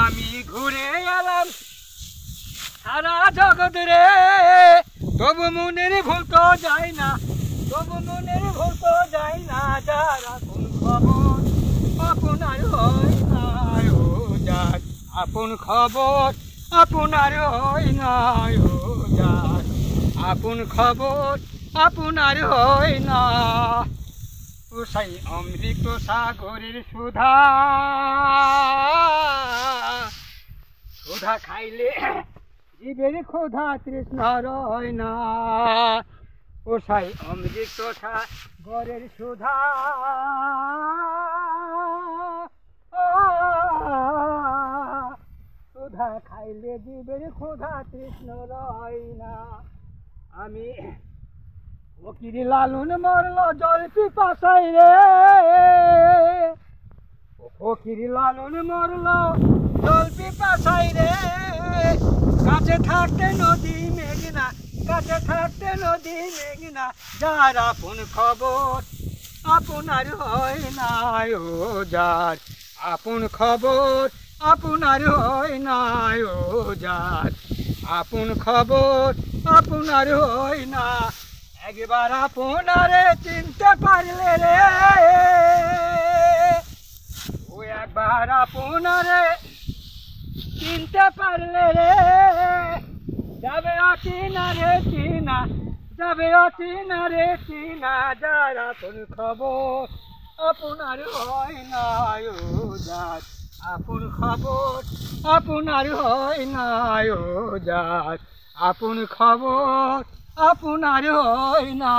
আমি ঘুরে এলাম সারা জগৎ রে, তবু মনের ভুল তো যায় না, তবু মনের ভুল তো যায় না। যার আপন খবর আপনার হয় না, ও যার আপন খবর আপনার হয় না, ও যার আপন খবর আপনার হয় না। সেই অমৃত সাগরের সুধা, সুধা খাইলে জীবের ক্ষুধা তৃষ্ণা রয় না। ও সেই অমৃত সাগরের সুধা, সুধা খাইলে জীবের ক্ষুধা তৃষ্ণ রয় না। আমি ফকির লালন মরল জল পিপাসায় রে, ফকির লালন মরল জল পিপাসায় রে। কাছে থাকতে নদী মেঘনা, কাছে থাকতে নদী মেঘনা। যার আপন খবর আপনার হয় না, ও যার আপন খবর আপনার হয় না, ও যার আপন খবর আপনার হয় না। একবার আপনারে চিনতে পারলে রে, ও একবার আপনারে চিনতে পারলে রে, যাবে অচিনা রে চিনা, যাবে অচিনা রে চিনা। যার আপন খবর আপনার হয় না, ও যার আপন খবর আপনার হয় না, ও যার আপন খবর আপনার হয় না।